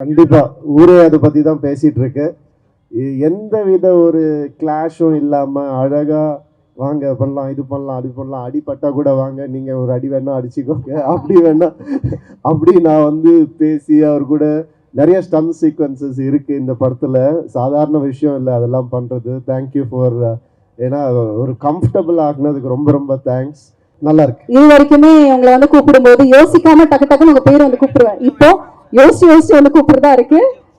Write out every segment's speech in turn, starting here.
கண்டிப்பா ஊரே அதை பத்தி தான் பேசிட்டு இருக்கு. எந்த வித ஒரு கிளாஷும் இல்லாம அழகா வாங்க பண்ணலாம், இது பண்ணலாம், அது பண்ணலாம், அடிபட்டா கூட வாங்க, நீங்க ஒரு அடி வேணா அடிச்சுக்கோங்க, அப்படி வேணா அப்படி நான் வந்து பேசி அவர் கூட நிறைய ஸ்டன் சீக்வன்சஸ் இருக்கு இந்த படத்துல. சாதாரண விஷயம் இல்லை அதெல்லாம் பண்றது. தேங்க்யூ ஃபார், ஏன்னா ஒரு கம்ஃபர்டபுள் ஆக்குனதுக்கு ரொம்ப ரொம்ப தேங்க்ஸ். நல்லா இருக்கு. இது வரைக்குமே உங்களை வந்து கூப்பிடும்போது யோசிக்காம டக்கு டக்குன்னு உங்க பேர் வந்து கூப்பிடுவேன். இப்போ யோசிச்சு வந்து கூப்பிடுறதா இருக்கு.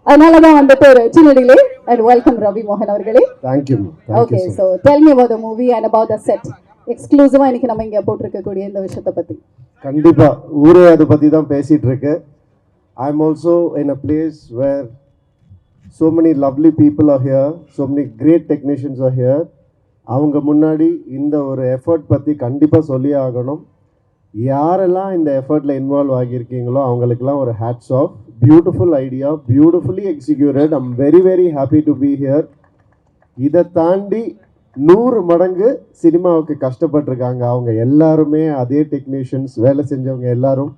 அதனாலதான் வந்து பேரு சின்னடிலே. அண்ட் வெல்கம் ரவி மோகன் அவர்களே. Thank you. Okay, so tell me about the movie and about the set. எக்ஸ்க்ளூசிவா இன்னைக்கு நம்ம இங்க போட்டுருக்கக்கூடிய இந்த விஷயத்தை பத்தி. கண்டிப்பா ஊரே அதை பத்தி தான் பேசிட்டு இருக்கு. I'm also in a place where so many lovely people are here, so many great technicians are here. அவங்க முன்னாடி இந்த ஒரு எஃபர்ட் பற்றி கண்டிப்பாக சொல்லி ஆகணும். யாரெல்லாம் இந்த எஃபர்ட்டில் இன்வால்வ் ஆகியிருக்கீங்களோ அவங்களுக்கெல்லாம் ஒரு hats off. Beautiful idea, beautifully executed. I'm very very happy to be here. இதை தாண்டி 100 மடங்கு சினிமாவுக்கு கஷ்டப்பட்டிருக்காங்க அவங்க எல்லாருமே. அதே டெக்னீஷியன்ஸ் வேலை செஞ்சவங்க எல்லாரும்.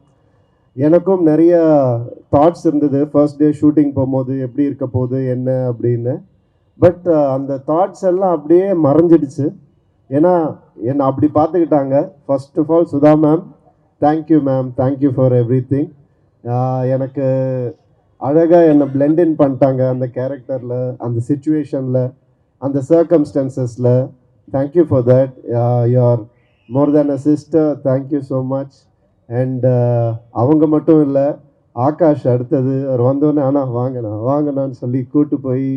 எனக்கும் நிறைய தாட்ஸ் இருந்தது ஃபர்ஸ்ட் டே ஷூட்டிங் போகும்போது எப்படி இருக்க போகுது என்ன அப்படின்னு. பட் அந்த தாட்ஸ் எல்லாம் அப்படியே மறைஞ்சிடுச்சு. ஏன்னா என்னை அப்படி பார்த்துக்கிட்டாங்க. First of all Sudha ma'am, thank you ma'am, thank you for everything. எனக்கு அழகாக என்னை பிளெண்ட் இன் பண்ணிட்டாங்க அந்த கேரக்டரில், அந்த சுச்சுவேஷனில், அந்த சர்க்கம்ஸ்டன்சஸில். Thank you for that. You are more than a sister. Thank you so much. And அவங்க மட்டும் இல்லை, ஆகாஷ் அடுத்தது அவர் வந்தோடனே வாங்கண்ணான்னு சொல்லி கூட்டு போய்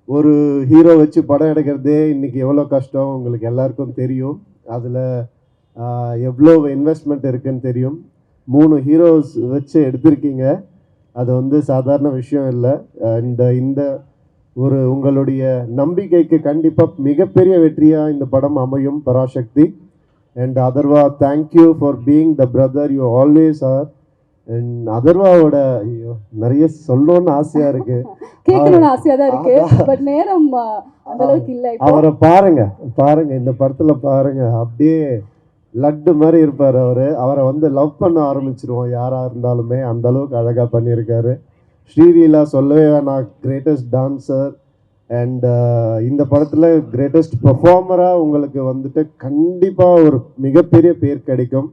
ஒரு ஹீரோ வச்சு படம் எடுக்கிறதே இன்றைக்கி எவ்வளோ கஷ்டம் உங்களுக்கு எல்லாருக்கும் தெரியும். அதில் எவ்வளோ இன்வெஸ்ட்மெண்ட் இருக்குதுன்னு தெரியும். 3 ஹீரோஸ் வச்சு எடுத்திருக்கீங்க. அது வந்து சாதாரண விஷயம் இல்லை. அண்ட் இந்த ஒரு உங்களுடைய நம்பிக்கைக்கு கண்டிப்பாக மிகப்பெரிய வெற்றியாக இந்த படம் அமையும். Parasakthi. And Atharvaa, thank you for being the brother you always are. And அதர்வாவோட ஐயோ நிறைய சொல்லணும்னு ஆசையா இருக்கு, கேட்கணும்னு ஆசையா தான் இருக்கு. பட் நேரம் அந்த அளவுக்கு இல்லை. அவரை பாருங்க இந்த படத்துல பாருங்க, அப்படியே லட்டு மாதிரி இருப்பார் அவரு. அவரை வந்து லவ் பண்ண ஆரம்பிச்சிருவோம் யாரா இருந்தாலுமே, அந்த அளவுக்கு அழகா பண்ணியிருக்காரு. ஸ்ரீலீலா சொல்லவே வேணாம், கிரேட்டஸ்ட் டான்சர். அண்ட் இந்த படத்தில் கிரேட்டஸ்ட் பர்ஃபார்மராக உங்களுக்கு வந்துட்டு கண்டிப்பாக ஒரு மிகப்பெரிய பேர் கிடைக்கும்.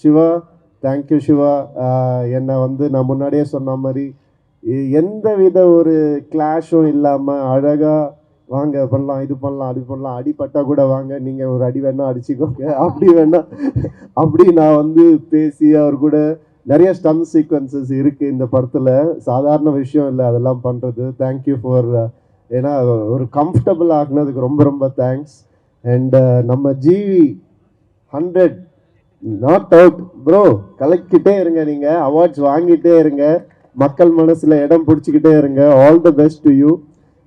சிவா, தேங்க்யூ சிவா. என்னை வந்து நான் முன்னாடியே சொன்ன மாதிரி எந்த வித ஒரு கிளாஷும் இல்லாமல் அழகாக வாங்க பண்ணலாம், இது பண்ணலாம், அது பண்ணலாம், அடிபட்டா கூட வாங்க, நீங்கள் ஒரு அடி வேணா அடிச்சுக்கோங்க, அப்படி வேணா அப்படி நான் வந்து பேசி அவர் கூட நிறைய ஸ்டன் சீக்வன்சஸ் இருக்குது இந்த படத்தில். சாதாரண விஷயம் இல்லை அதெல்லாம் பண்ணுறது. தேங்க்யூ ஃபார், ஏன்னா ஒரு கம்ஃபர்டபுள் ஆக்குனதுக்கு ரொம்ப ரொம்ப தேங்க்ஸ். அண்ட் நம்ம ஜிவி 100 நாட் அவுட் ப்ரோ, கலக்கிட்டே இருங்க, நீங்கள் அவார்ட்ஸ் வாங்கிட்டே இருங்க, மக்கள் மனசில் இடம் பிடிச்சிக்கிட்டே இருங்க. All the best to you.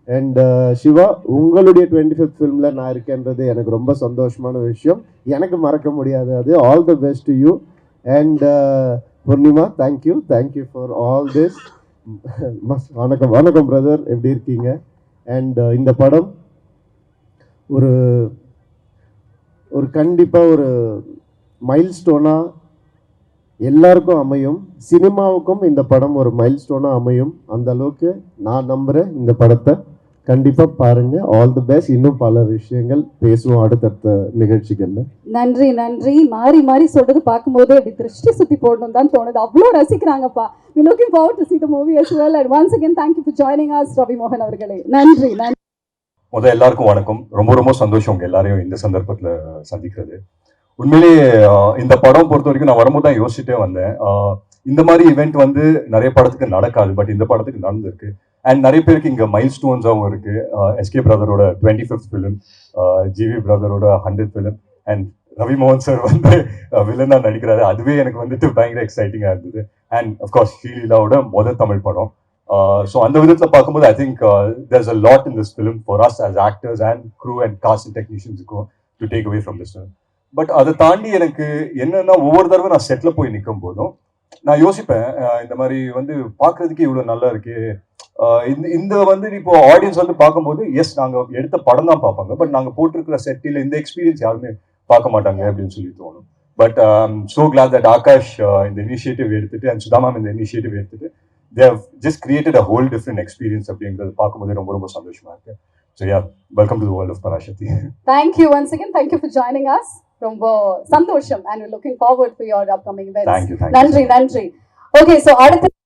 And Siva, உங்களுடைய 25th ஃபிலிமில் நான் இருக்கேன்றது எனக்கு ரொம்ப சந்தோஷமான விஷயம், எனக்கு மறக்க முடியாது அது. All the best to you. And Poornima, thank you for all this. வணக்கம் பிரதர், எப்படி இருக்கீங்க? அண்ட் இந்த படம் ஒரு ஒரு கண்டிப்பாக ஒரு மைல்ஸ்டோனாக எல்லாருக்கும் அமையும். சினிமாவுக்கும் இந்த படம் ஒரு மைல்ஸ்டோனாக அமையும். அந்த அளவுக்கு நான் நம்புகிறேன். இந்த படத்தை கண்டிப்பாக பாருங்கள். All the best. இன்னும் பல விஷயங்கள் பேசுவோம் அடுத்தடுத்த நிகழ்ச்சிகள்ல. நன்றி. மாறி மாறி சொல்றது பார்க்கும்போது அப்படி திருஷ்டி சுத்தி போடணும் தான் தோணுது. அவ்வளோ ரசிக்கிறாங்கப்பா. We looking forward to see the movie as well. And once again, thank you for joining us, Ravi மோகன் அவர்களே. நன்றி. எல்லாருக்கும் வணக்கம். ரொம்ப சந்தோஷம் உங்க எல்லாரையும் இந்த சந்தர்ப்பத்தில் சந்திக்கிறது. உண்மையிலேயே இந்த படம் பொறுத்த வரைக்கும் நான் வரும்போது தான் யோசிச்சுட்டே வந்தேன். இந்த மாதிரி ஈவெண்ட் வந்து நிறைய படத்துக்கு நடக்காது, பட் இந்த படத்துக்கு நடந்திருக்கு. அண்ட் நிறைய பேருக்கு இங்கே மைல் ஸ்டோன்ஸாகவும் இருக்கு. எஸ்கே பிரதரோட 25th ஃபிலிம், ஜிவி பிரதரோட 100th ஃபிலிம், அண்ட் ரவி மோகன் சார் வந்து வில்லனா நடிக்கிறாரு. அதுவே எனக்கு வந்துட்டு பயங்கர எக்ஸைட்டிங்காக இருந்தது. அண்ட் அஃப்கோர்ஸ் ஸ்ரீலீலாவோட முதல் தமிழ் படம். ஸோ அந்த விதத்தில் பார்க்கும்போது I think there's a lot in this film for us as actors and crew and cast and டெக்னீஷியன்ஸுக்கும் to take away from this film. But அதை தாண்டி எனக்கு என்னன்னா, ஒவ்வொரு தடவை நான் செட்டில் போய் நிற்கும் போதும் நான் யோசிப்பேன், இந்த மாதிரி வந்து பார்க்கறதுக்கே இவ்வளோ நல்லா இருக்கு. இந்த வந்து இப்போ ஆடியன்ஸ் வந்து பார்க்கும்போது எஸ் நாங்கள் எடுத்த படம் தான் பார்ப்பாங்க, பட் நாங்கள் போட்டிருக்கிற செட்டில் இந்த எக்ஸ்பீரியன்ஸ் யாருமே பார்க்க மாட்டாங்க அப்படின்னு சொல்லி தோணும். But so glad that Akash இந்த இனிஷியேட்டிவ் எடுத்துட்டு அண்ட் சுதா மேம் இந்த இனிஷியேட்டிவ் எடுத்துட்டு they have just created a whole different experience அப்படிங்கிறது பார்க்கும்போது ரொம்ப ரொம்ப சந்தோஷமா இருக்கு. So yeah, welcome to the world of Parashati. Thank you once again. Thank you for joining us. ரொம்ப சந்தோஷம் and we're looking forward for your upcoming events. Thank you. நன்றி. Okay, so அடுத்து